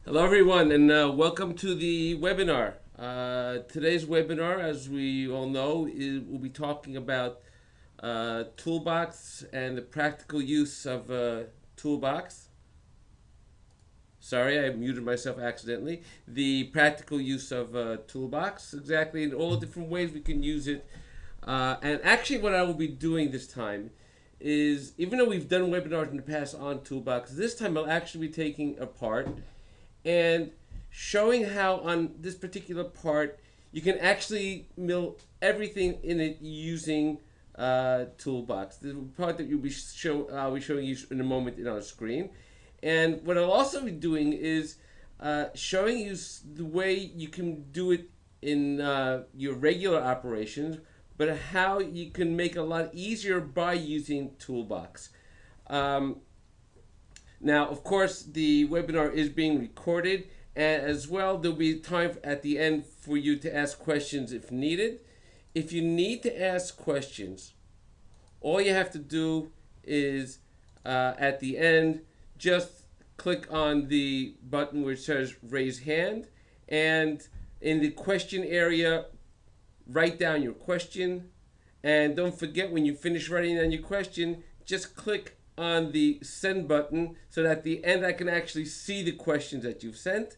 Hello, everyone, and welcome to the webinar. Today's webinar, as we all know, we'll be talking about Toolbox and the practical use of Toolbox. Sorry, I muted myself accidentally. The practical use of Toolbox, exactly, in all the different ways we can use it. And actually, what I will be doing this time is, even though we've done webinars in the past on Toolbox, this time I'll actually be taking apart and showing how on this particular part you can actually mill everything in it using Toolbox. The part that I'll be showing you in a moment in our screen. And what I'll also be doing is showing you the way you can do it in your regular operations, but how you can make it a lot easier by using Toolbox. Um, Now, of course, the webinar is being recorded, and as well, there'll be time at the end for you to ask questions if needed. If you need to ask questions, all you have to do is at the end just click on the button where it says raise hand, and in the question area, write down your question. And don't forget, when you finish writing down your question, just click on the send button so that at the end I can actually see the questions that you've sent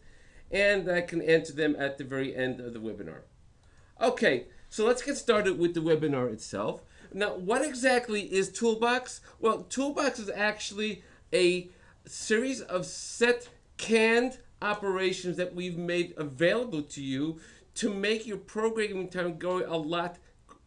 and I can answer them at the very end of the webinar. Okay, so let's get started with the webinar itself. Now, what exactly is Toolbox? Well, Toolbox is actually a series of set canned operations that we've made available to you to make your programming time go a lot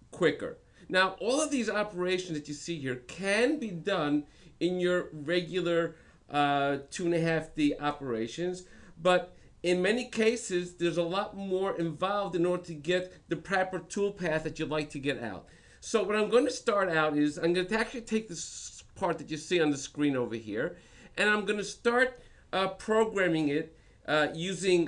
quicker. Now, all of these operations that you see here can be done in your regular 2.5D operations, but in many cases, there's a lot more involved in order to get the proper tool path that you'd like to get out. So what I'm going to start out is I'm going to actually take this part that you see on the screen over here, and I'm going to start programming it using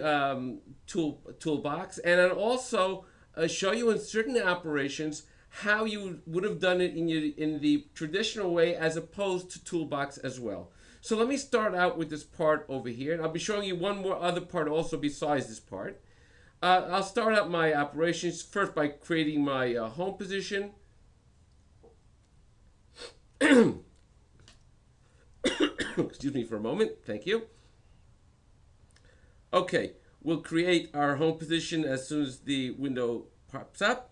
Toolbox, and I'll also show you in certain operations how you would have done it in the traditional way as opposed to Toolbox as well. So let me start out with this part over here, and I'll be showing you one more other part also besides this part. I'll start out my operations first by creating my home position. Excuse me for a moment. Thank you. Okay, we'll create our home position as soon as the window pops up.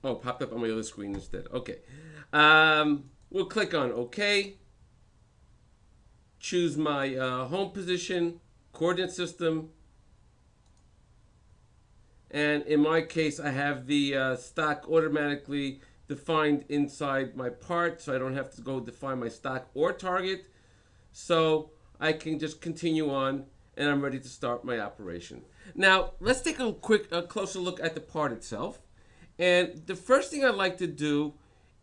Oh, popped up on my other screen instead. Okay. We'll click on OK. Choose my home position, coordinate system. And in my case, I have the stock automatically defined inside my part, so I don't have to go define my stock or target. So I can just continue on, and I'm ready to start my operation. Now, let's take a closer look at the part itself. And the first thing I'd like to do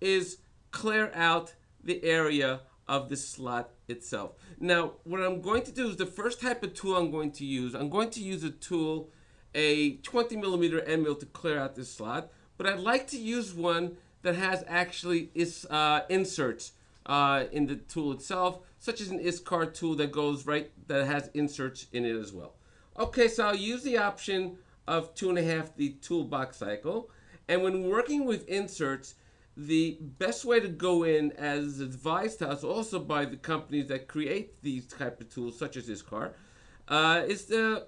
is clear out the area of the slot itself. Now, what I'm going to do is the first type of tool I'm going to use a tool, a 20 millimeter end mill to clear out this slot, but I'd like to use one that has actually inserts in the tool itself, such as an ISCAR tool that has inserts in it as well. Okay, so I'll use the option of 2.5D Toolbox Cycle. And when working with inserts, the best way to go in, as advised to us also by the companies that create these type of tools, such as ISCAR, is the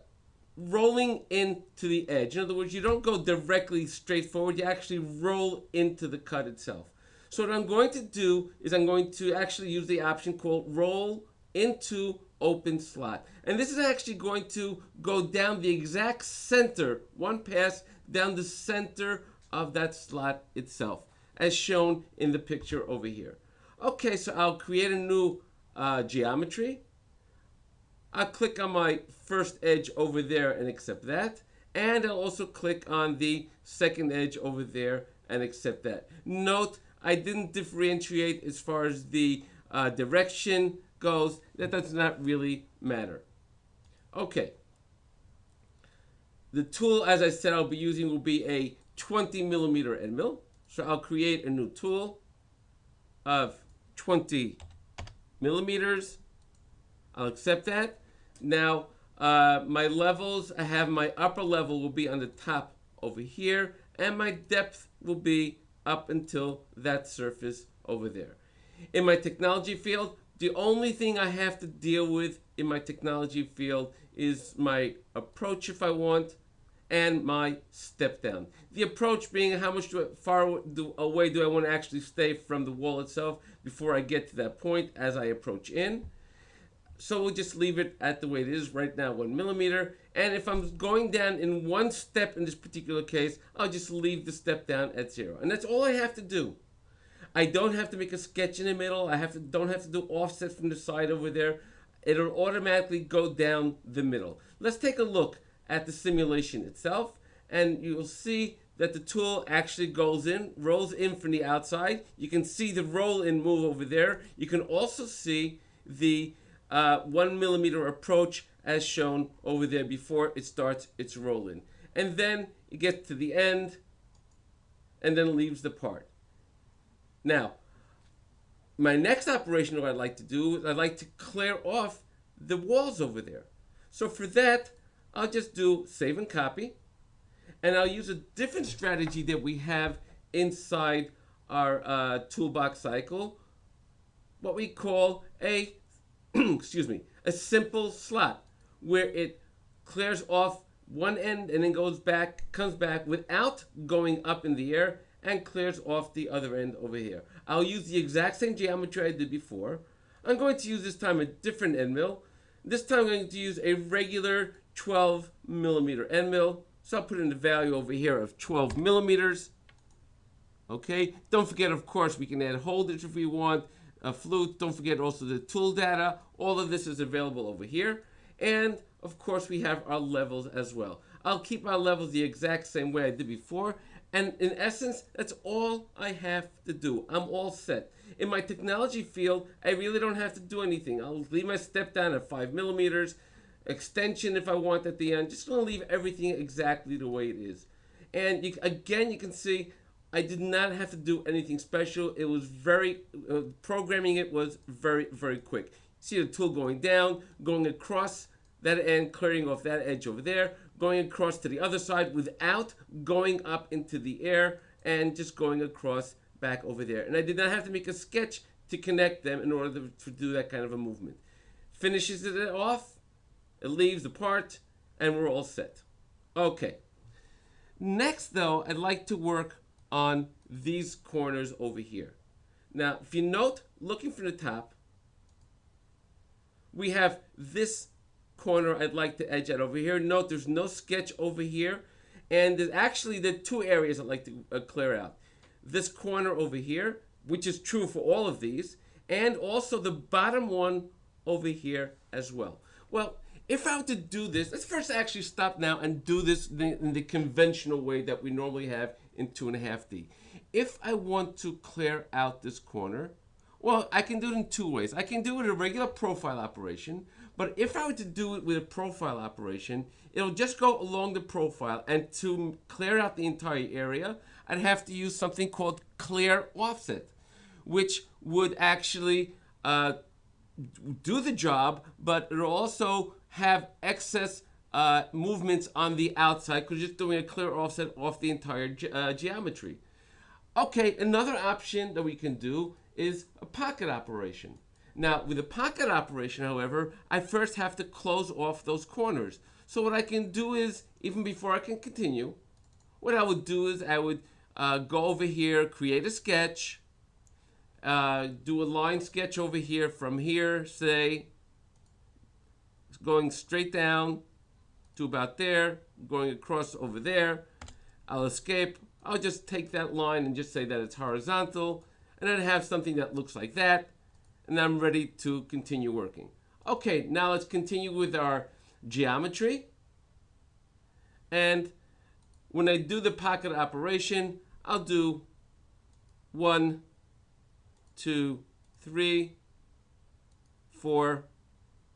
rolling into the edge. In other words, you don't go directly straight forward, you actually roll into the cut itself. So what I'm going to do is I'm going to actually use the option called roll into open slot. And this is actually going to go down the exact center, one pass down the center of that slot itself, as shown in the picture over here. Okay, so I'll create a new geometry. I'll click on my first edge over there and accept that. And I'll also click on the second edge over there and accept that. Note, I didn't differentiate as far as the direction goes. That does not really matter. Okay. The tool, as I said, I'll be using will be a 20 millimeter end mill. So I'll create a new tool of 20 millimeters. I'll accept that. Now, my levels, I have my upper level will be on the top over here, and my depth will be up until that surface over there. In my technology field, the only thing I have to deal with in my technology field is my approach if I want, and my step down. The approach being how much far away do I want to actually stay from the wall itself before I get to that point as I approach in. So we'll just leave it at the way it is right now, 1 millimeter. And if I'm going down in one step in this particular case, I'll just leave the step down at 0. And that's all I have to do. I don't have to make a sketch in the middle. Don't have to do offset from the side over there. It'll automatically go down the middle. Let's take a look at the simulation itself, and you'll see that the tool actually rolls in from the outside. You can see the roll in move over there. You can also see the 1 millimeter approach as shown over there before it starts its roll in. And then it gets to the end and then leaves the part. Now, my next operation what I'd like to do is I'd like to clear off the walls over there. So for that, I'll just do save and copy, and I'll use a different strategy that we have inside our Toolbox Cycle, what we call a excuse me, a simple slot where it clears off one end and then comes back without going up in the air, and clears off the other end over here. I'll use the exact same geometry I did before. I'm going to use this time a different end mill. This time I'm going to use a regular 12 millimeter end mill. So I'll put in the value over here of 12 millimeters. Okay, don't forget, of course, we can add holders if we want, flutes. Don't forget also the tool data. All of this is available over here. And of course, we have our levels as well. I'll keep our levels the exact same way I did before. And in essence, that's all I have to do. I'm all set. In my technology field, I really don't have to do anything. I'll leave my step down at 5 millimeters, extension if I want at the end. Just going to leave everything exactly the way it is. And again, you can see I did not have to do anything special. It was programming it was very, very quick. See the tool going down, going across that end, clearing off that edge over there, going across to the other side without going up into the air, and just going across back over there. And I did not have to make a sketch to connect them in order to do that kind of a movement. Finishes it off, it leaves the part, and we're all set. Okay. Next, though, I'd like to work on these corners over here. Now, if you note, looking from the top, we have this corner I'd like to edge out over here. Note there's no sketch over here, and there's actually the two areas I'd like to clear out. This corner over here, which is true for all of these, and also the bottom one over here as well. Well, if I were to do this, let's first actually stop now and do this in the conventional way that we normally have in 2.5D. If I want to clear out this corner, well, I can do it in two ways. I can do it with a regular profile operation, but if I were to do it with a profile operation, it'll just go along the profile, and to clear out the entire area, I'd have to use something called clear offset, which would actually do the job, but it'll also have excess movements on the outside because you're just doing a clear offset off the entire geometry. Okay, another option that we can do is a pocket operation. Now, with a pocket operation, however, I first have to close off those corners. So what I can do is, even before I can continue, what I would do is I would go over here, create a sketch, do a line sketch over here from here, say, going straight down to about there, going across over there. I'll escape. I'll just take that line and just say that it's horizontal, and then have something that looks like that, and I'm ready to continue working. Okay, now let's continue with our geometry. And when I do the pocket operation, I'll do 1, 2, 3, 4,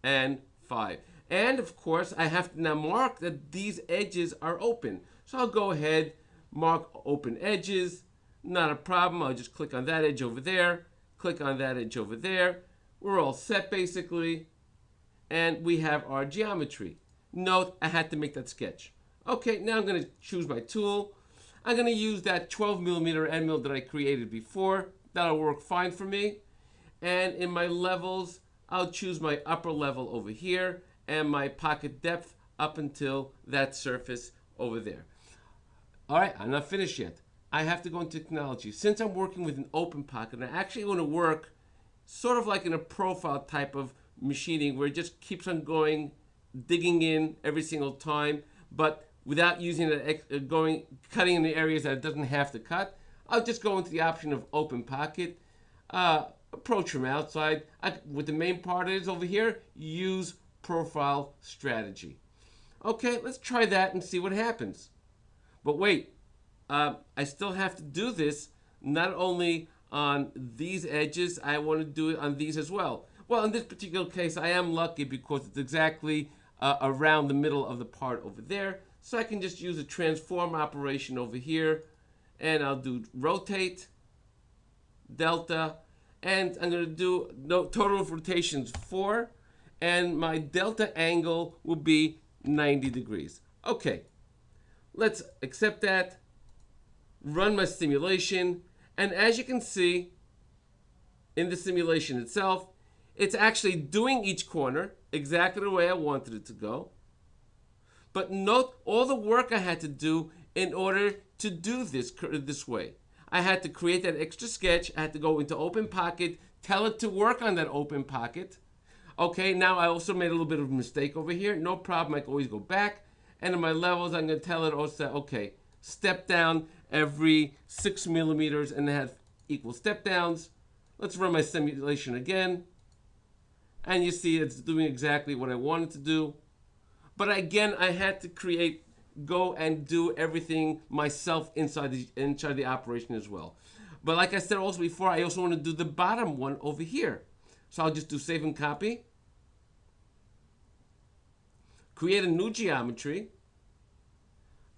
and 5. And of course, I have to now mark that these edges are open. So I'll go ahead, mark open edges. Not a problem. I'll just click on that edge over there, click on that edge over there. We're all set basically. And we have our geometry. Note, I had to make that sketch. Okay, now I'm going to choose my tool. I'm going to use that 12 millimeter end mill that I created before. That'll work fine for me. And in my levels, I'll choose my upper level over here and my pocket depth up until that surface over there. All right, I'm not finished yet. I have to go into technology. Since I'm working with an open pocket, I actually want to work sort of like in a profile type of machining where it just keeps on going, digging in every single time, but without using it, cutting in the areas that it doesn't have to cut. I'll just go into the option of open pocket, approach from outside. What the main part is over here, use profile strategy. Okay, let's try that and see what happens. But wait, I still have to do this not only on these edges, I want to do it on these as well. Well, in this particular case, I am lucky because it's exactly around the middle of the part over there. So I can just use a transform operation over here, and I'll do rotate, delta, and I'm going to do total of rotations 4, and my delta angle will be 90 degrees. Okay, let's accept that, run my simulation, and as you can see in the simulation itself, it's actually doing each corner exactly the way I wanted it to go. But note all the work I had to do in order to do this way. I had to create that extra sketch. I had to go into open pocket, tell it to work on that open pocket. Okay, now I also made a little bit of a mistake over here. No problem, I can always go back. And in my levels, I'm going to tell it also, okay, step down every 6 millimeters and have equal step downs. Let's run my simulation again. And you see it's doing exactly what I wanted to do. But again, I had to go and do everything myself inside the operation as well. But like I said also before, I also want to do the bottom one over here. So I'll just do save and copy. Create a new geometry.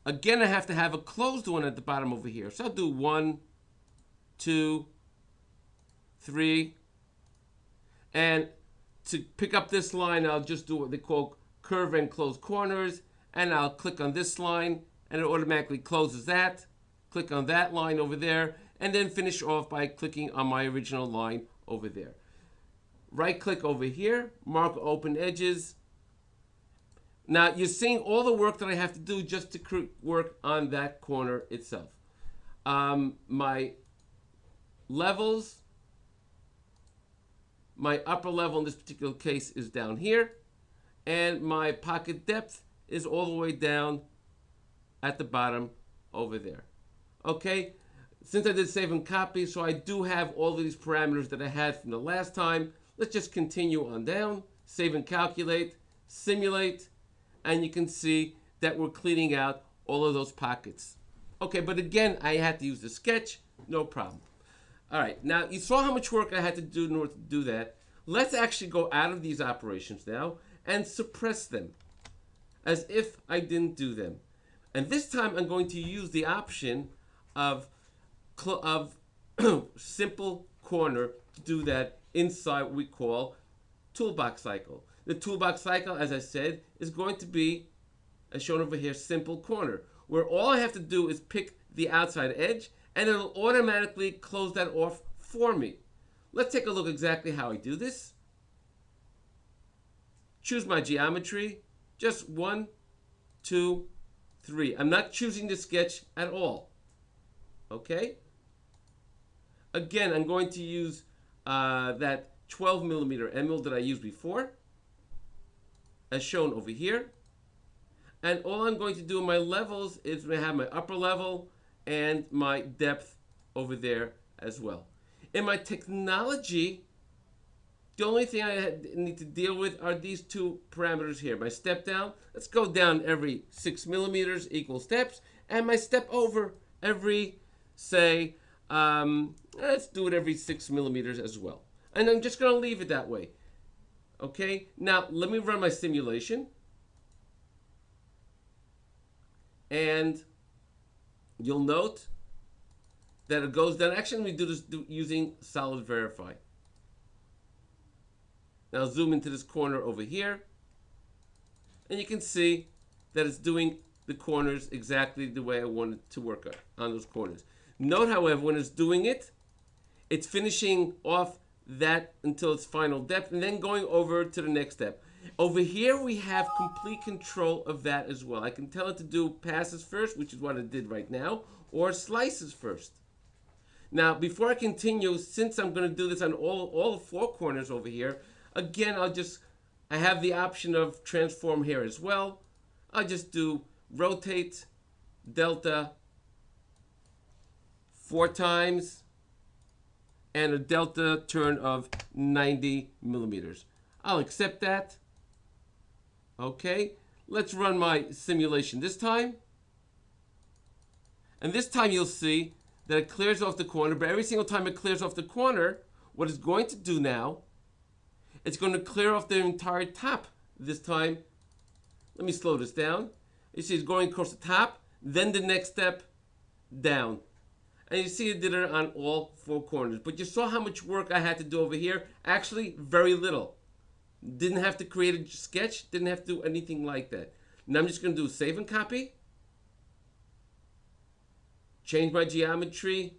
Again, I have to have a closed one at the bottom over here. So I'll do 1, 2, 3. And to pick up this line, I'll just do what they call curve and close corners, and I'll click on this line and it automatically closes that. Click on that line over there and then finish off by clicking on my original line over there. Right click over here, mark open edges. Now you're seeing all the work that I have to do just to work on that corner itself. My levels, my upper level in this particular case is down here. And my pocket depth is all the way down at the bottom over there. Okay, since I did save and copy, so I do have all of these parameters that I had from the last time. Let's just continue on down, save and calculate, simulate, and you can see that we're cleaning out all of those pockets. Okay, but again, I had to use the sketch, no problem. All right, now you saw how much work I had to do in order to do that. Let's actually go out of these operations now and suppress them as if I didn't do them. And this time I'm going to use the option of simple corner to do that inside what we call Toolbox Cycle. The Toolbox Cycle, as I said, is going to be, as shown over here, simple corner, where all I have to do is pick the outside edge and it'll automatically close that off for me. Let's take a look exactly how I do this. Choose my geometry, just 1, 2, 3. I'm not choosing the sketch at all. Okay? Again, I'm going to use that 12 millimeter end mill that I used before, as shown over here. And all I'm going to do in my levels is I have my upper level and my depth over there as well. In my technology, the only thing I need to deal with are these two parameters here. My step down, let's go down every 6 millimeters, equal steps, and my step over every, say, let's do it every 6 millimeters as well. And I'm just going to leave it that way. Okay, now let me run my simulation. And you'll note that it goes down. Actually, we do this using Solid Verify. Now I'll zoom into this corner over here. And you can see that it's doing the corners exactly the way I want it to work on those corners. Note, however, when it's doing it, it's finishing off that until its final depth and then going over to the next step. Over here, we have complete control of that as well. I can tell it to do passes first, which is what it did right now, or slices first. Now, before I continue, since I'm going to do this on all 4 corners over here, again, I have the option of transform here as well. I'll just do rotate, delta, 4 times, and a delta turn of 90 millimeters. I'll accept that. Okay, let's run my simulation this time. And this time you'll see that it clears off the corner, but every single time it clears off the corner, what it's going to do now, it's going to clear off the entire top this time. Let me slow this down. You see it's going across the top, then the next step down. And you see it did it on all 4 corners. But you saw how much work I had to do over here. Actually, very little. Didn't have to create a sketch. Didn't have to do anything like that. Now I'm just going to do save and copy. Change my geometry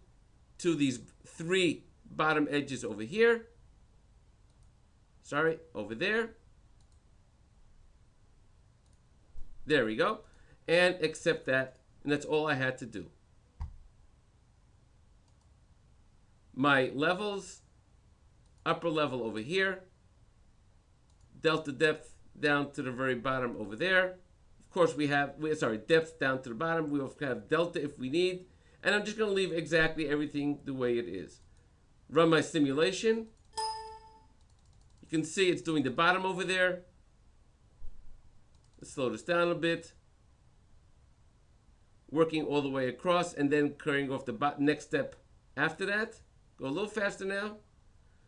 to these 3 bottom edges over here. Sorry, over there. There we go. And accept that. And that's all I had to do. My levels, upper level over here, delta depth down to the very bottom over there. Of course, depth down to the bottom. We also have delta if we need. And I'm just going to leave exactly everything the way it is. Run my simulation. You can see it's doing the bottom over there. Let's slow this down a bit. Working all the way across and then clearing off the next step after that. Go a little faster now.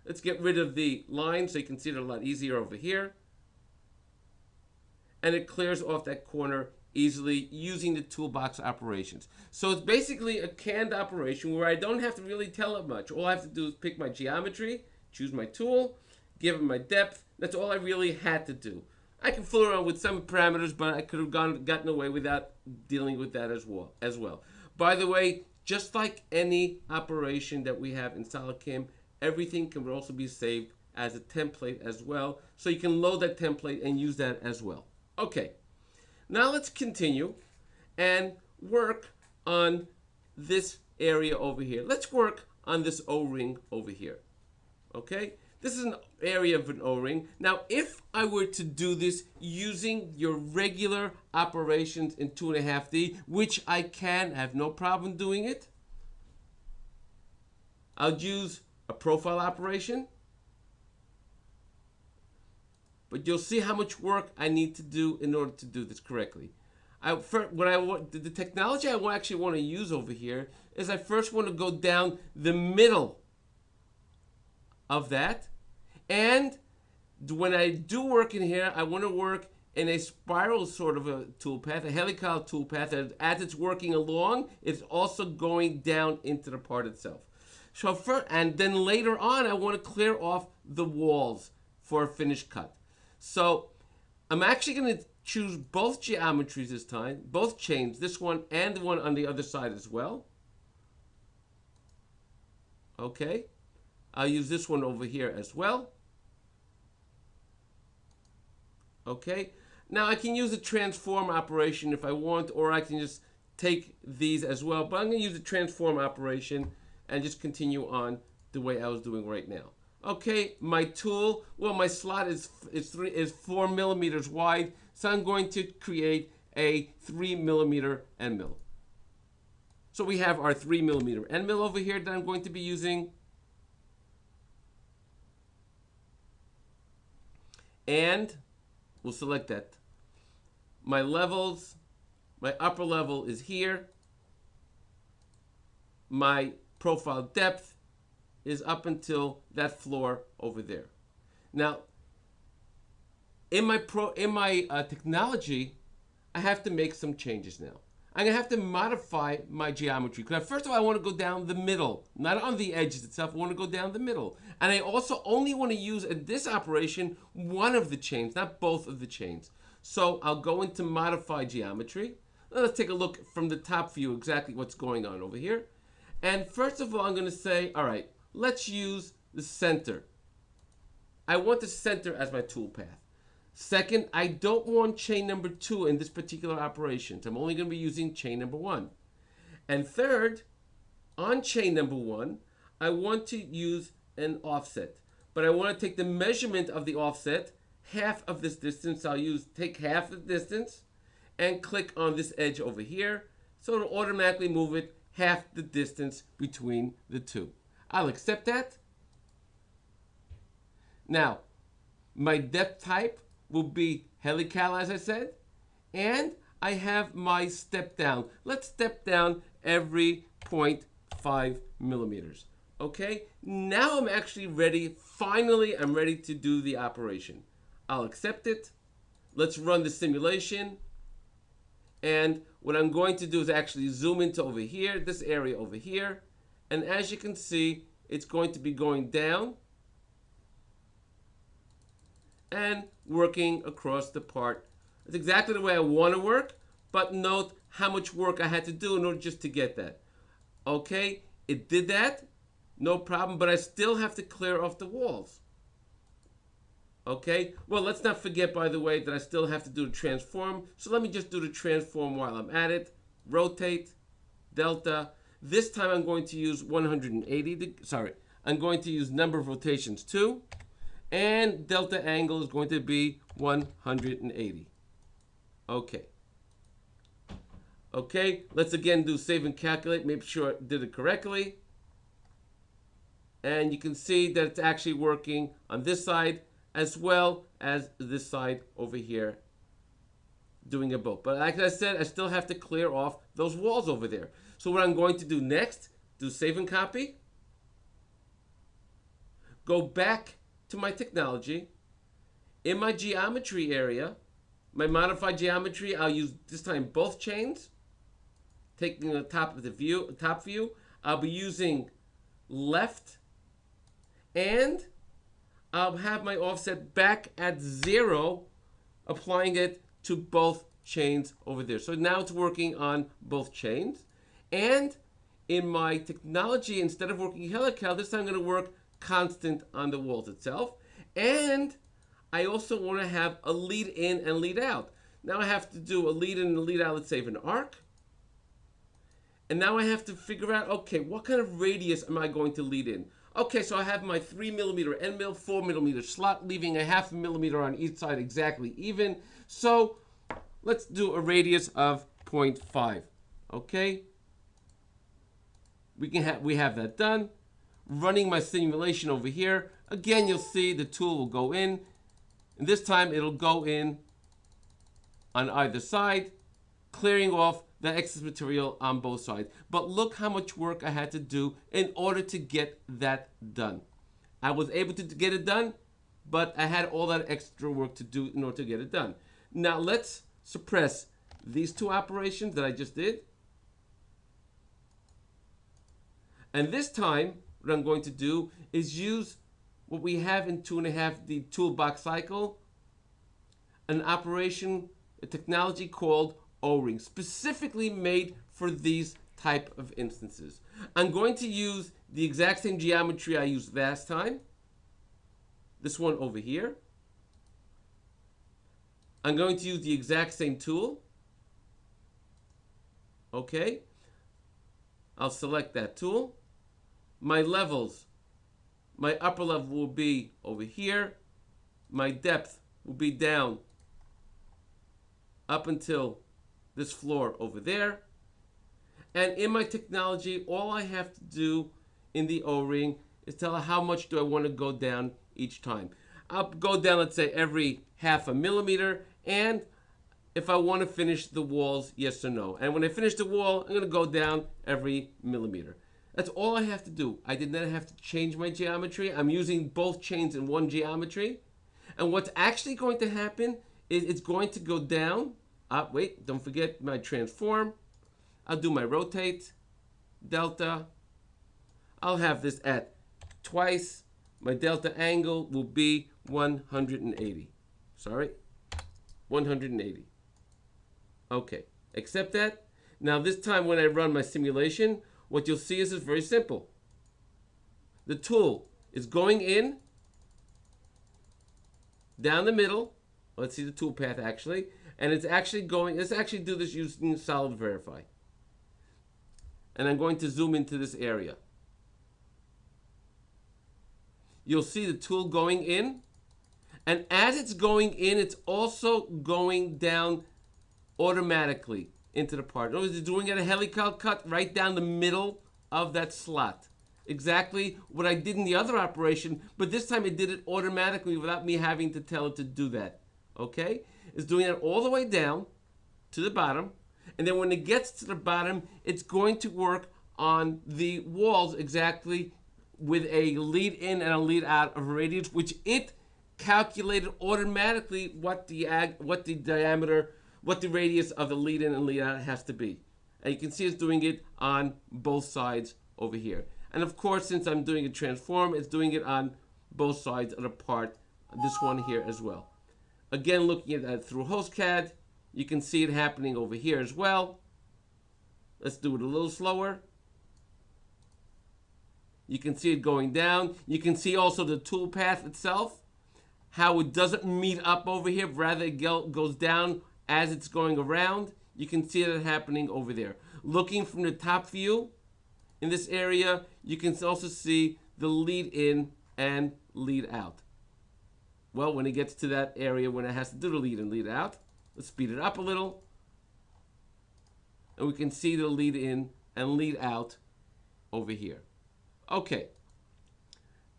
Let's get rid of the line so you can see it a lot easier over here. And it clears off that corner easily using the toolbox operations. So it's basically a canned operation where I don't have to really tell it much. All I have to do is pick my geometry, choose my tool, give it my depth. That's all I really had to do. I can fool around with some parameters, but I could have gotten away without dealing with that as well. By the way, just like any operation that we have in SolidCAM, everything can also be saved as a template as well. So you can load that template and use that as well. Okay, now let's continue and work on this area over here. Let's work on this O-ring over here. Okay, this is an area of an O-ring. Now, if I were to do this using your regular operations in 2.5D, which I can, I have no problem doing it, I'll use a profile operation. But you'll see how much work I need to do in order to do this correctly. The technology I actually want to use over here is I first want to go down the middle of that. And when I do work in here, I want to work in a spiral sort of a toolpath, a helical toolpath, that as it's working along, it's also going down into the part itself. And then later on, I want to clear off the walls for a finished cut. So I'm actually going to choose both geometries this time, both chains, this one and the one on the other side as well. Okay, I'll use this one over here as well. Okay, now I can use the transform operation if I want, or I can just take these as well, but I'm going to use the transform operation and just continue on the way I was doing right now. Okay, my tool, well, my slot is 4 millimeters wide, so I'm going to create a 3 millimeter end mill. So we have our 3 millimeter end mill over here that I'm going to be using. And we'll select that. My levels, my upper level is here. My profile depth is up until that floor over there. Now, In my technology, I have to make some changes now. I'm gonna have to modify my geometry. Because first of all, I want to go down the middle, not on the edges itself. I want to go down the middle, and I also only want to use in this operation one of the chains, not both of the chains. So I'll go into modify geometry. Let's take a look from the top view exactly what's going on over here. And first of all, I'm going to say, all right, let's use the center. I want the center as my toolpath. Second, I don't want chain number 2 in this particular operation. So I'm only going to be using chain number 1. And third, on chain number 1, I want to use an offset. But I want to take the measurement of the offset, half of this distance. I'll take half the distance and click on this edge over here. So it'll automatically move it half the distance between the two. I'll accept that. Now, my depth type will be helical, as I said, and I have my step down. Let's step down every 0.5 millimeters. Okay, now I'm actually ready. Finally, I'm ready to do the operation. I'll accept it. Let's run the simulation. And what I'm going to do is actually zoom into over here, this area over here. And as you can see, it's going to be going down and working across the part. It's exactly the way I want to work, but note how much work I had to do in order just to get that. Okay, it did that, no problem, but I still have to clear off the walls. Okay, well, let's not forget, by the way, that I still have to do the transform. So let me just do the transform while I'm at it. Rotate, delta. This time I'm going to use 180, I'm going to use number of rotations 2. And delta angle is going to be 180. Okay. Okay, let's again do save and calculate. Make sure I did it correctly. And you can see that it's actually working on this side as well as this side over here, doing it both. But like I said, I still have to clear off those walls over there. So what I'm going to do next, do save and copy. Go back to my technology. In my geometry area, my modified geometry, I'll use this time both chains. Taking the top view, I'll be using left, and I'll have my offset back at 0, applying it to both chains over there. So now it's working on both chains. And in my technology, instead of working helical, this time I'm going to work constant on the walls itself. And I also want to have a lead in and lead out. Now I have to do a lead in and a lead out, let's say, of an arc. And now I have to figure out, okay, what kind of radius am I going to lead in? Okay, so I have my 3 millimeter end mill, 4 millimeter slot, leaving a ½ millimeter on each side exactly even. So let's do a radius of 0.5. Okay, we have that done. Running my simulation over here. Again, you'll see the tool will go in. And this time it'll go in on either side, clearing off the excess material on both sides. But look how much work I had to do in order to get that done. I was able to get it done, but I had all that extra work to do in order to get it done. Now let's suppress these two operations that I just did. And this time, what I'm going to do is use what we have in 2.5, the Toolbox Cycle, an operation, a technology called O-ring, specifically made for these type of instances. I'm going to use the exact same geometry I used last time, this one over here. I'm going to use the exact same tool. Okay, I'll select that tool. My levels, my upper level will be over here. My depth will be down up until this floor over there. And in my technology, all I have to do in the O-ring is tell how much do I want to go down each time. I'll go down, let's say, every ½ millimeter, and if I want to finish the walls, yes or no. And when I finish the wall, I'm going to go down every millimeter. That's all I have to do. I did not have to change my geometry. I'm using both chains in one geometry. And what's actually going to happen is it's going to go down. Wait, don't forget my transform. I'll do my rotate, delta. I'll have this at twice. My delta angle will be 180. Sorry, 180. Okay, accept that. Now this time when I run my simulation, what you'll see is very simple. The tool is going in, down the middle. Let's see the tool path actually. And it's actually going, let's actually do this using Solid Verify. And I'm going to zoom into this area. You'll see the tool going in. And as it's going in, it's also going down automatically into the part. In other words, it's doing a helical cut right down the middle of that slot. Exactly what I did in the other operation, but this time it did it automatically without me having to tell it to do that. Okay? It's doing it all the way down to the bottom, and then when it gets to the bottom, it's going to work on the walls exactly with a lead in and a lead out of radius, which it calculated automatically what the diameter, what the radius of the lead in and lead out has to be. And you can see it's doing it on both sides over here. And of course, since I'm doing a transform, it's doing it on both sides of the part, this one here as well. Again, looking at that through HostCAD, you can see it happening over here as well. Let's do it a little slower. You can see it going down. You can see also the tool path itself, how it doesn't meet up over here, rather it goes down as it's going around. You can see that happening over there. Looking from the top view, in this area, you can also see the lead in and lead out. Well, when it gets to that area when it has to do the lead in, lead out, let's speed it up a little. And we can see the lead in and lead out over here. Okay.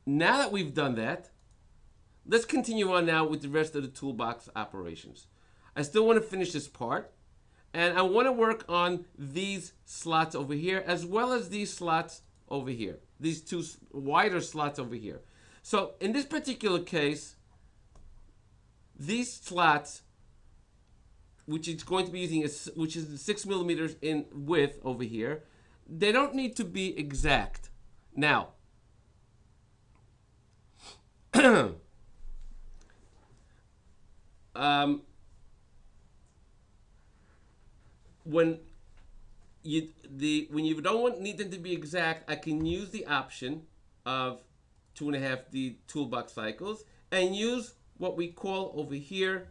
Now that we've done that, let's continue on now with the rest of the toolbox operations. I still want to finish this part. And I want to work on these slots over here as well as these slots over here. These two wider slots over here. So in this particular case, these slots, which it's going to be using, which is 6 millimeters in width over here, they don't need to be exact. Now, when you don't need them to be exact, I can use the option of 2.5D toolbox cycles and use what we call over here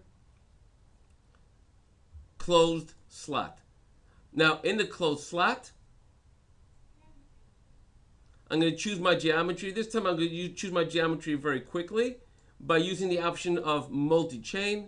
closed slot. Now in the closed slot, I'm going to choose my geometry. This time I'm going to choose my geometry very quickly by using the option of multi-chain.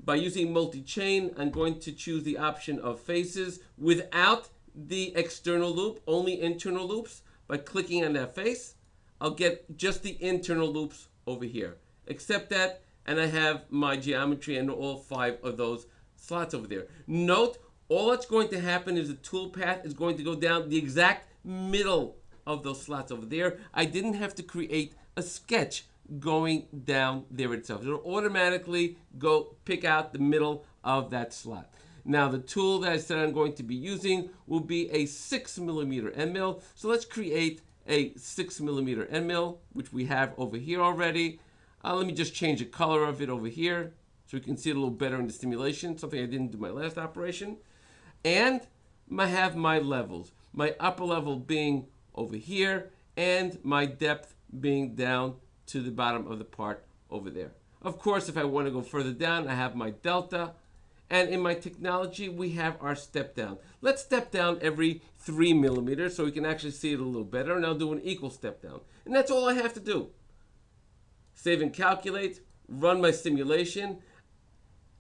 By using multi-chain, I'm going to choose the option of faces without the external loop, only internal loops. By clicking on that face, I'll get just the internal loops over here. Accept that, and I have my geometry and all 5 of those slots over there. Note, all that's going to happen is the tool path is going to go down the exact middle of those slots over there. I didn't have to create a sketch going down there itself. It'll automatically go pick out the middle of that slot. Now the tool that I said I'm going to be using will be a 6 millimeter end mill. So let's create a 6 millimeter end mill, which we have over here already. Let me just change the color of it over here so we can see it a little better in the simulation, something I didn't do my last operation. And I have my levels, my upper level being over here and my depth being down to the bottom of the part over there. Of course, if I want to go further down, I have my delta. And in my technology, we have our step down. Let's step down every 3 millimeters so we can actually see it a little better. And I'll do an equal step down. And that's all I have to do. Save and calculate, run my simulation.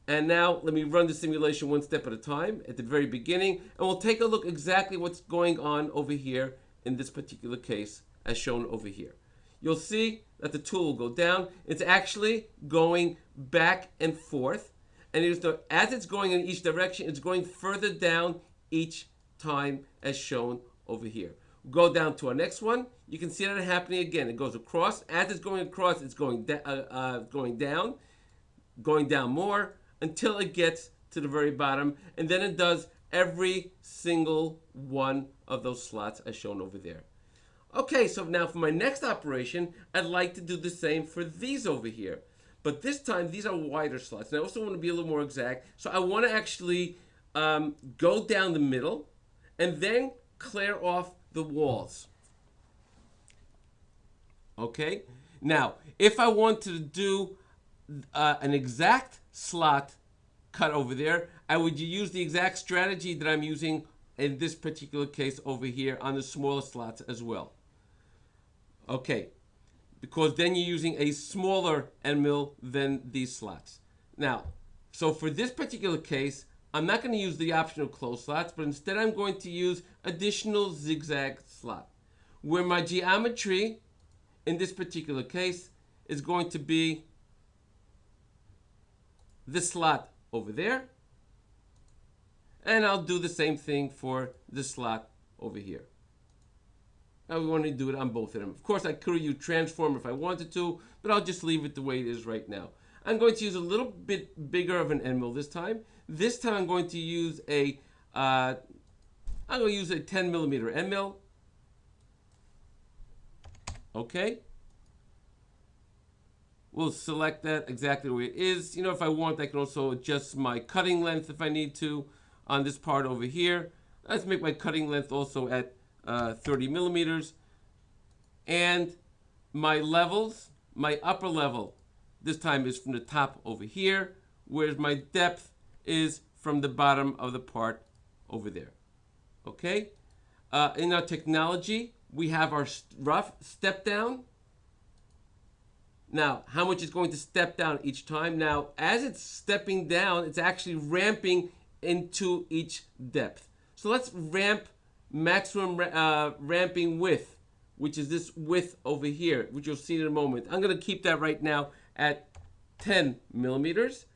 And now let me run the simulation one step at a time at the very beginning. And we'll take a look exactly what's going on over here in this particular case as shown over here. You'll see that the tool will go down. It's actually going back and forth. And as it's going in each direction, it's going further down each time as shown over here. Go down to our next one. You can see that happening again. It goes across. As it's going across, it's going down more until it gets to the very bottom, and then it does every single one of those slots as shown over there. Okay, so now for my next operation, I'd like to do the same for these over here. But this time, these are wider slots. And I also want to be a little more exact. So I want to actually go down the middle and then clear off the walls. Okay? Now, if I want to do an exact slot cut over there, I would use the exact strategy that I'm using in this particular case over here on the smaller slots as well. Okay, because then you're using a smaller end mill than these slots. Now, so for this particular case, I'm not going to use the optional closed slots, but instead I'm going to use additional zigzag slot, where my geometry in this particular case is going to be this slot over there, and I'll do the same thing for this slot over here. Now we want to do it on both of them. Of course, I could use transform if I wanted to, but I'll just leave it the way it is right now. I'm going to use a little bit bigger of an end mill this time. This time I'm going to use a 10 millimeter end mill. Okay. We'll select that exactly where it is. You know, if I want, I can also adjust my cutting length if I need to on this part over here. Let's make my cutting length also at 30 millimeters. And my levels, my upper level, this time is from the top over here, whereas my depth is from the bottom of the part over there. Okay? In our technology, we have our rough step down. Now, how much is going to step down each time? Now, as it's stepping down, it's actually ramping into each depth. So let's ramp maximum ramping width, which is this width over here, which you'll see in a moment. I'm going to keep that right now at 10 millimeters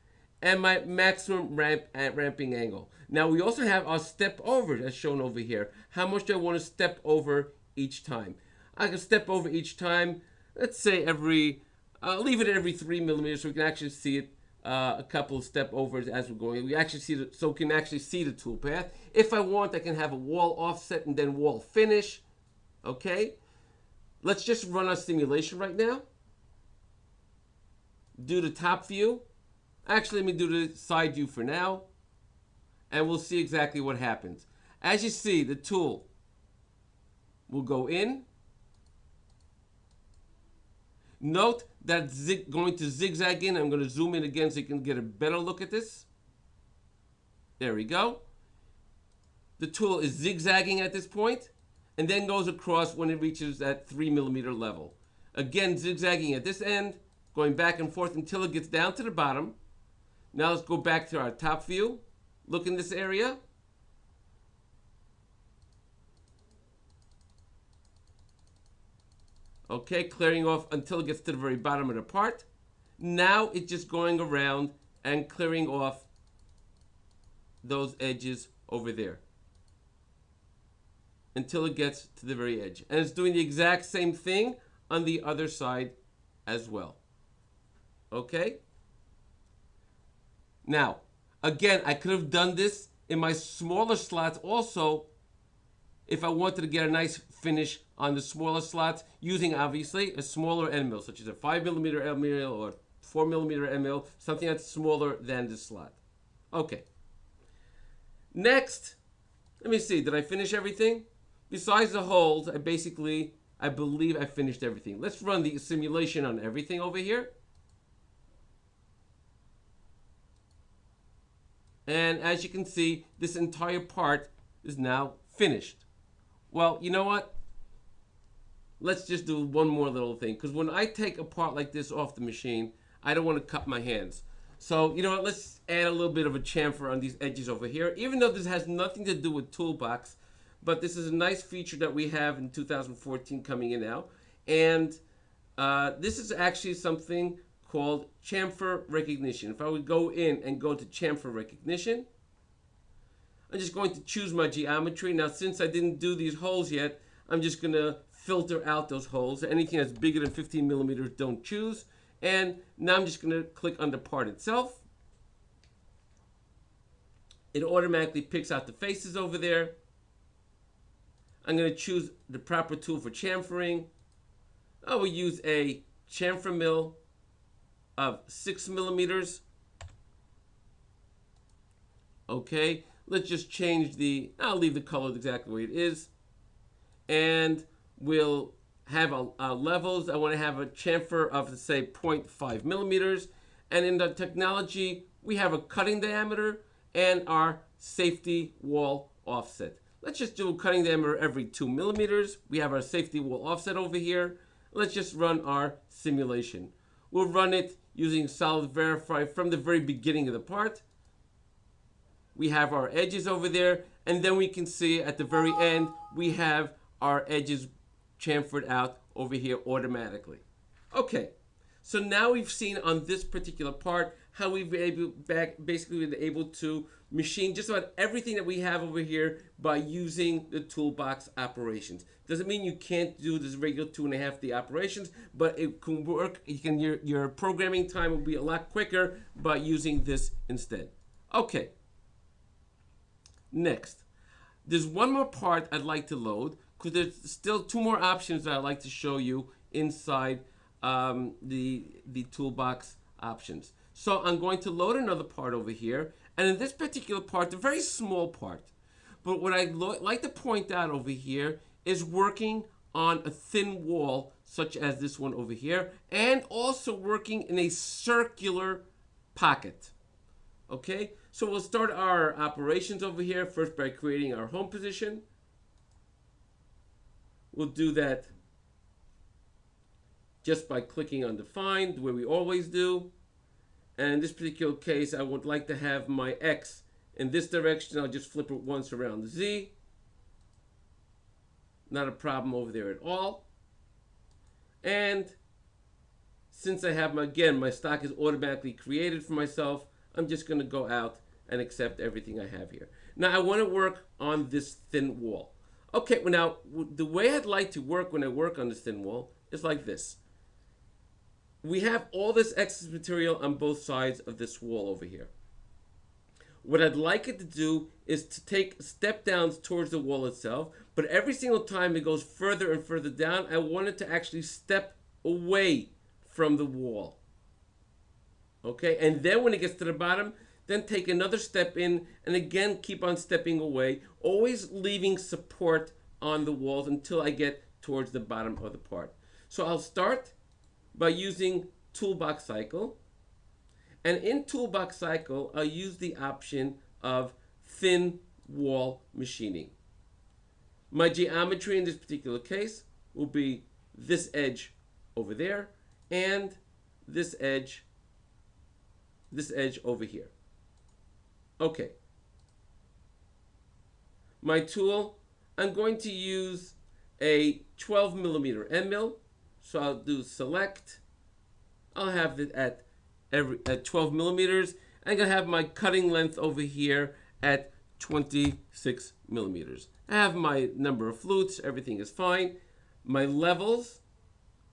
and my maximum ramping angle. Now, we also have our step over as shown over here. How much do I want to step over each time? I can step over each time, let's say leave it at every 3 millimeters so we can actually see it a couple of step overs as we're going. We actually see so we can actually see the tool path. If I want, I can have a wall offset and then wall finish. Okay, let's just run our simulation right now. Do the top view. Actually, let me do the side view for now, and we'll see exactly what happens. As you see, the tool will go in. Note that it's going to zigzag in. I'm going to zoom in again so you can get a better look at this. There we go. The tool is zigzagging at this point and then goes across when it reaches that 3 millimeter level. Again, zigzagging at this end, going back and forth until it gets down to the bottom. Now let's go back to our top view. Look in this area. Okay, clearing off until it gets to the very bottom of the part. Now it's just going around and clearing off those edges over there until it gets to the very edge. And it's doing the exact same thing on the other side as well. Okay? Now, again, I could have done this in my smaller slots also if I wanted to get a nice finish on the smaller slots using obviously a smaller end mill, such as a 5 millimeter end mill or 4 millimeter end mill, something that's smaller than this slot. Okay. Next, let me see, did I finish everything? Besides the holes, I believe I finished everything. Let's run the simulation on everything over here. And as you can see, this entire part is now finished. Well, you know what? Let's just do one more little thing, because when I take a part like this off the machine, I don't want to cut my hands. So, you know what? Let's add a little bit of a chamfer on these edges over here, even though this has nothing to do with Toolbox, but this is a nice feature that we have in 2014 coming in now. And this is actually something called chamfer recognition. If I would go in and go to chamfer recognition, I'm just going to choose my geometry. Now, since I didn't do these holes yet, I'm just going to filter out those holes. Anything that's bigger than 15 millimeters, don't choose. And now I'm just going to click on the part itself. It automatically picks out the faces over there. I'm going to choose the proper tool for chamfering. I will use a chamfer mill of 6 millimeters. Okay, let's just change I'll leave the color exactly the way it is. And we'll have levels. I want to have a chamfer of, let's say, 0.5 millimeters. And in the technology, we have a cutting diameter and our safety wall offset. Let's just do a cutting diameter every 2 millimeters. We have our safety wall offset over here. Let's just run our simulation. We'll run it using Solid Verify from the very beginning of the part. We have our edges over there, and then we can see at the very end, we have our edges chamfered out over here automatically. Okay, so now we've seen on this particular part how we've basically been able to machine just about everything that we have over here by using the toolbox operations. Doesn't mean you can't do this regular 2.5D operations, but it can work. Your programming time will be a lot quicker by using this instead. Okay. Next, there's one more part I'd like to load because there's still 2 more options that I'd like to show you inside the toolbox options. So I'm going to load another part over here, and in this particular part, a very small part, but what I'd like to point out over here is working on a thin wall such as this one over here, and also working in a circular pocket. Okay, so we'll start our operations over here first by creating our home position. We'll do that just by clicking on Define, the way we always do. And in this particular case, I would like to have my X in this direction. I'll just flip it once around the Z. Not a problem over there at all. And since I have, my stock is automatically created for myself, I'm just going to go out and accept everything I have here. Now I want to work on this thin wall. Okay, well now the way I'd like to work when I work on this thin wall is like this. We have all this excess material on both sides of this wall over here. What I'd like it to do is to take step downs towards the wall itself, but every single time it goes further and further down, I want it to actually step away from the wall. Okay, and then when it gets to the bottom, then take another step in and again keep on stepping away, always leaving support on the walls until I get towards the bottom of the part. So I'll start by using Toolbox Cycle, and in Toolbox Cycle I'll use the option of thin wall machining. My geometry in this particular case will be this edge over there and this edge over here. Okay. My tool, I'm going to use a 12 millimeter end mill. So I'll do select. I'll have it at 12 millimeters. I'm going to have my cutting length over here at 26 millimeters. I have my number of flutes. Everything is fine. My levels,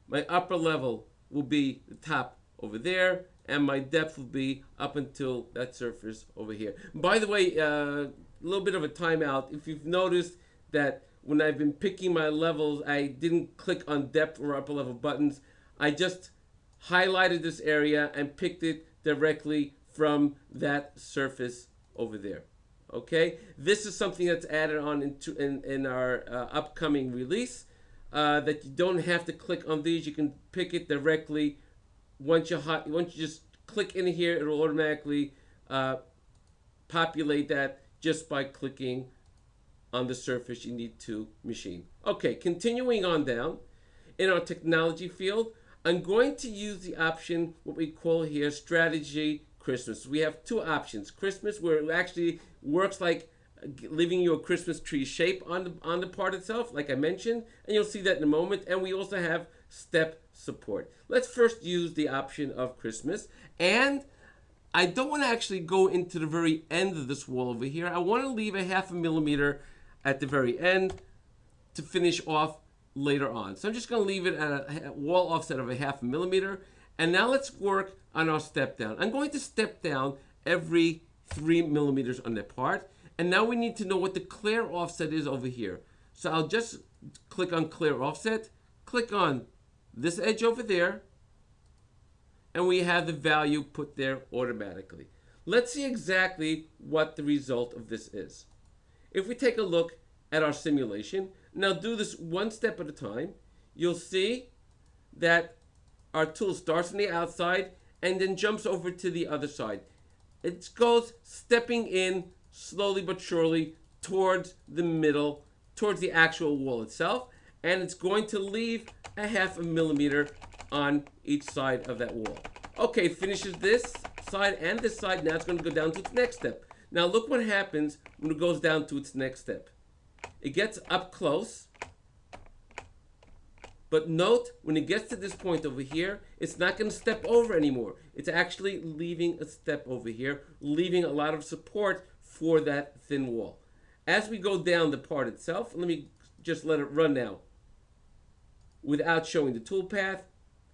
my upper level will be the top over there, and my depth will be up until that surface over here. By the way, a little bit of a timeout. If you've noticed that when I've been picking my levels, I didn't click on depth or upper level buttons. I just highlighted this area and picked it directly from that surface over there. Okay, this is something that's added on in our upcoming release, that you don't have to click on these. You can pick it directly. Once you just click in here, it will automatically populate that just by clicking on the surface you need to machine. Okay, continuing on down, in our technology field, I'm going to use the option, what we call here, strategy Christmas. We have 2 options. Christmas, where it actually works like leaving you a Christmas tree shape on the part itself, like I mentioned, and you'll see that in a moment. And we also have step support. Let's first use the option of Christmas, and I don't want to actually go into the very end of this wall over here. I want to leave a 0.5 millimeter at the very end to finish off later on. So I'm just going to leave it at a wall offset of a 0.5 millimeter. And now let's work on our step down. I'm going to step down every 3 millimeters on that part. And now we need to know what the clear offset is over here. So I'll just click on clear offset, click on this edge over there, and we have the value put there automatically. Let's see exactly what the result of this is. If we take a look at our simulation, now do this one step at a time, you'll see that our tool starts on the outside and then jumps over to the other side. It goes stepping in slowly but surely towards the middle, towards the actual wall itself, and it's going to leave a 0.5 millimeter on each side of that wall. Okay, finishes this side and this side. Now it's going to go down to its next step. Now look what happens when it goes down to its next step. It gets up close, but note when it gets to this point over here, it's not going to step over anymore. It's actually leaving a step over here, leaving a lot of support for that thin wall. As we go down the part itself, let me just let it run now. Without showing the tool path,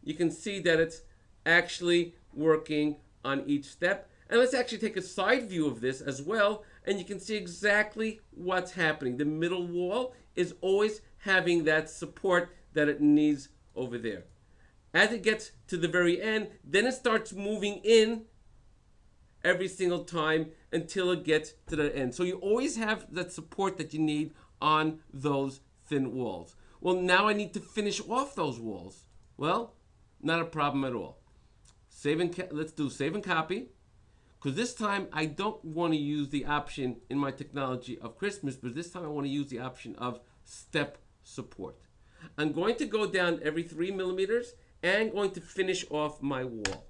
you can see that it's actually working on each step. And let's actually take a side view of this as well, and you can see exactly what's happening. The middle wall is always having that support that it needs over there. As it gets to the very end, then it starts moving in every single time until it gets to the end. So you always have that support that you need on those thin walls. Well, now I need to finish off those walls. Well, not a problem at all. Let's do save and copy, because this time I don't want to use the option in my technology of Christmas, but this time I want to use the option of step support. I'm going to go down every 3 millimeters and going to finish off my wall.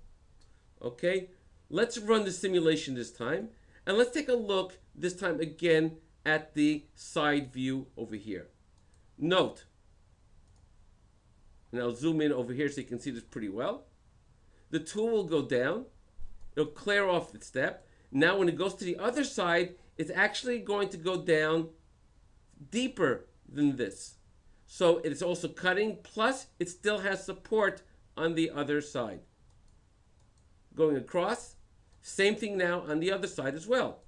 Okay, let's run the simulation this time, and let's take a look this time again at the side view over here. Note, and I'll zoom in over here so you can see this pretty well. The tool will go down, it'll clear off the step. Now when it goes to the other side, it's actually going to go down deeper than this. So it's also cutting, plus it still has support on the other side. Going across, same thing now on the other side as well.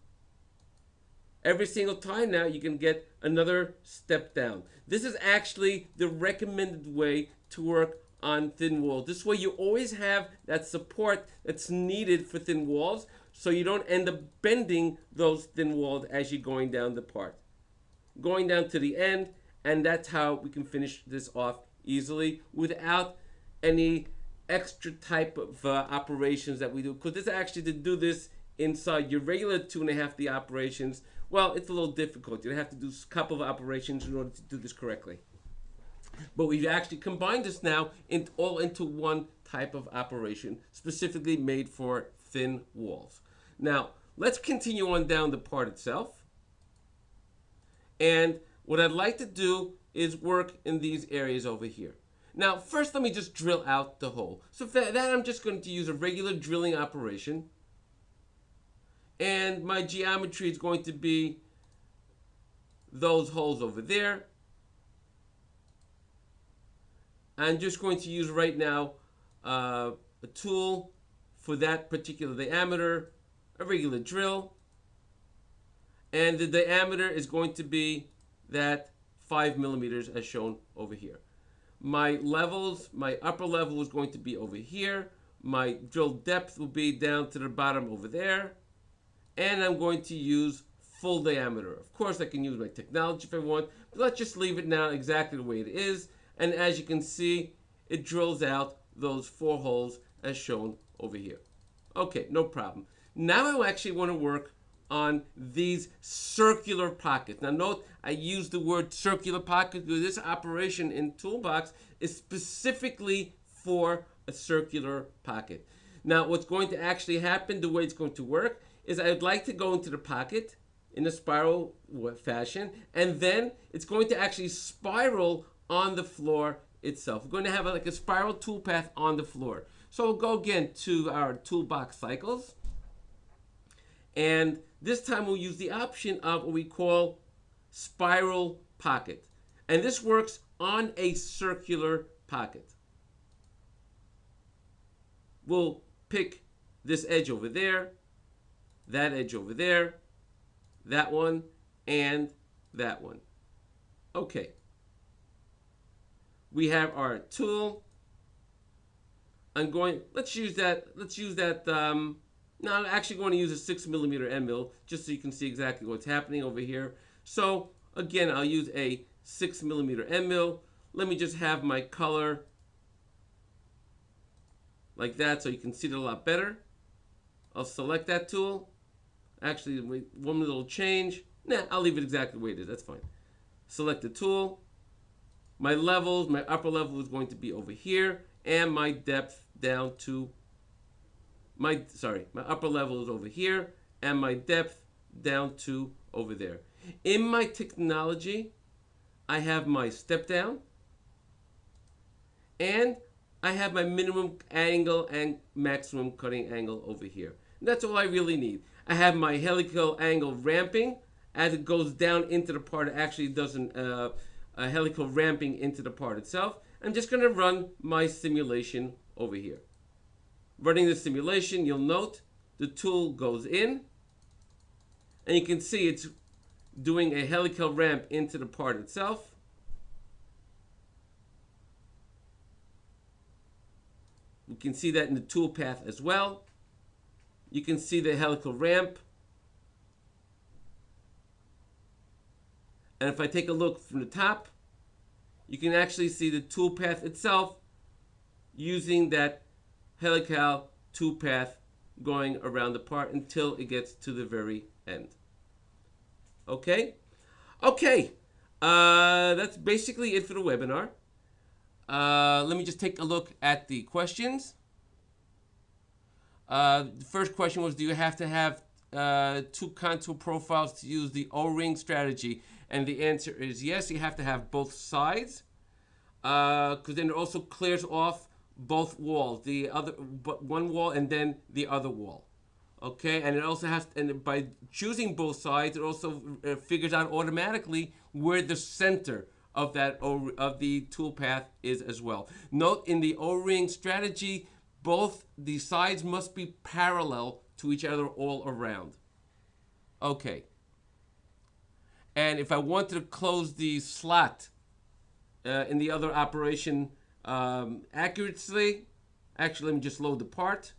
Every single time now you can get another step down. This is actually the recommended way to work on thin walls. This way you always have that support that's needed for thin walls, so you don't end up bending those thin walls as you're going down the part. Going down to the end, and that's how we can finish this off easily without any extra type of operations that we do. Because this actually, to do this inside your regular 2.5D operations, well, it's a little difficult. You have to do a couple of operations in order to do this correctly. But we've actually combined this now all into one type of operation, specifically made for thin walls. Now, let's continue on down the part itself. And what I'd like to do is work in these areas over here. Now, first, let me just drill out the hole. So for that, I'm just going to use a regular drilling operation. And my geometry is going to be those holes over there. I'm just going to use right now a tool for that particular diameter, a regular drill. And the diameter is going to be that 5 millimeters as shown over here. My levels, my upper level is going to be over here. My drill depth will be down to the bottom over there. And I'm going to use full diameter. Of course, I can use my technology if I want, but let's just leave it now exactly the way it is. And as you can see, it drills out those 4 holes as shown over here. Okay, no problem. Now I actually want to work on these circular pockets. Now note, I use the word circular pocket because this operation in Toolbox is specifically for a circular pocket. Now what's going to actually happen, the way it's going to work, is I'd like to go into the pocket in a spiral fashion, and then it's going to actually spiral on the floor itself. We're going to have like a spiral toolpath on the floor. So we'll go again to our Toolbox Cycles. And this time we'll use the option of what we call spiral pocket. And this works on a circular pocket. We'll pick this edge over there, that edge over there, that one, and that one. Okay. We have our tool. Let's use that, no, I'm actually going to use a 6mm end mill just so you can see exactly what's happening over here. So again, I'll use a 6mm end mill. Let me just have my color like that so you can see it a lot better. I'll select that tool. Actually, one little change. Nah, I'll leave it exactly the way it is. That's fine. Select the tool. My levels, my upper level is going to be over here, and my depth down to my upper level is over here, and my depth down to over there. In my technology, I have my step down, and I have my minimum angle and maximum cutting angle over here. And that's all I really need. I have my helical angle ramping. As it goes down into the part, it actually doesn't a helical ramping into the part itself. I'm just going to run my simulation over here. Running the simulation, you'll note the tool goes in, and you can see it's doing a helical ramp into the part itself. We can see that in the tool path as well. You can see the helical ramp. And if I take a look from the top, you can actually see the tool path itself using that helical tool path going around the part until it gets to the very end. Okay? Okay. That's basically it for the webinar. Let me just take a look at the questions. The first question was, do you have to have two contour profiles to use the O-ring strategy? And the answer is yes, you have to have both sides, because then it also clears off both walls, one wall and then the other wall. Okay, and it also has, and by choosing both sides, it also figures out automatically where the center of that of the tool path is as well. Note in the O-ring strategy, both the sides must be parallel to each other all around. Okay. And if I wanted to close the slot in the other operation accurately, actually, let me just load the part.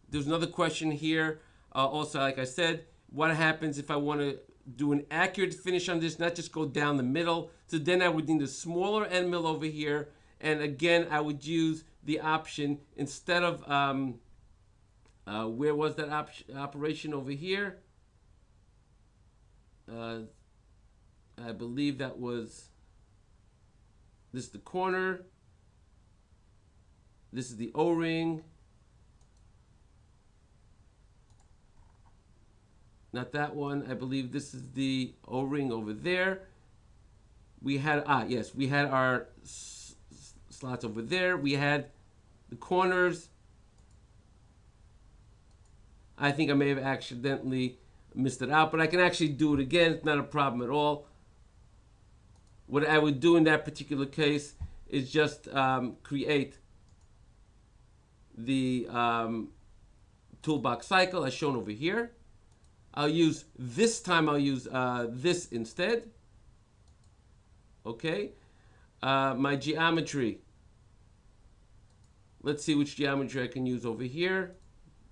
There's another question here. Also, like I said, what happens if I want to do an accurate finish on this, not just go down the middle? So then I would need a smaller end mill over here. And again, I would use the option instead of, where was that operation over here? I believe that was, this is the corner. This is the O-ring. Not that one. I believe this is the O-ring over there. We had, yes, we had our slots over there. We had the corners. I think I may have accidentally missed it out, but I can actually do it again. It's not a problem at all. What I would do in that particular case is just create the toolbox cycle as shown over here. I'll use, this time I'll use this instead. Okay. My geometry. Let's see which geometry I can use over here.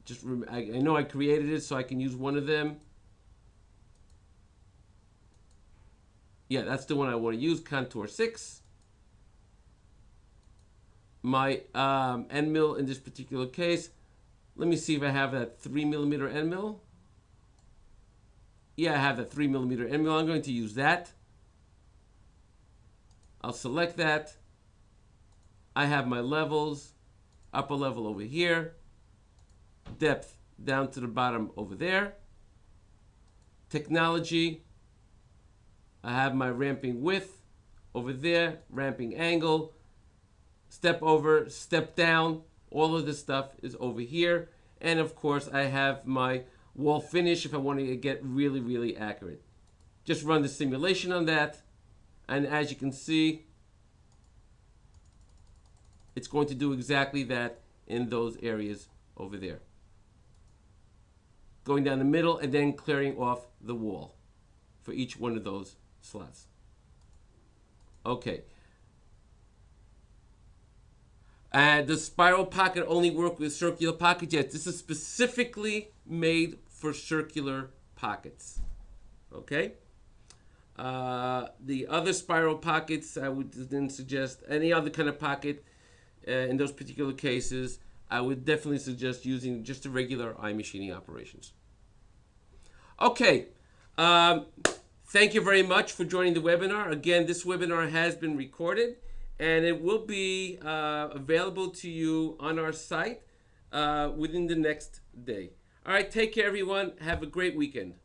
Just I know I created it, so I can use one of them. Yeah, that's the one I want to use, contour 6. My end mill in this particular case, let me see if I have that 3mm end mill. Yeah, I have that 3mm end mill. I'm going to use that. I'll select that. I have my levels, upper level over here, depth down to the bottom over there. Technology, I have my ramping width over there, ramping angle, step over, step down, all of this stuff is over here. And of course I have my wall finish if I want to get really, really accurate. Just run the simulation on that, and as you can see, it's going to do exactly that in those areas over there. Going down the middle and then clearing off the wall for each one of those slots. Okay. Does spiral pocket only work with circular pockets? Yes, this is specifically made for circular pockets. Okay. The other spiral pockets, I would then suggest any other kind of pocket in those particular cases. I would definitely suggest using just the regular eye machining operations. Okay. Thank you very much for joining the webinar. Again, this webinar has been recorded, and it will be available to you on our site within the next day. All right, take care, everyone. Have a great weekend.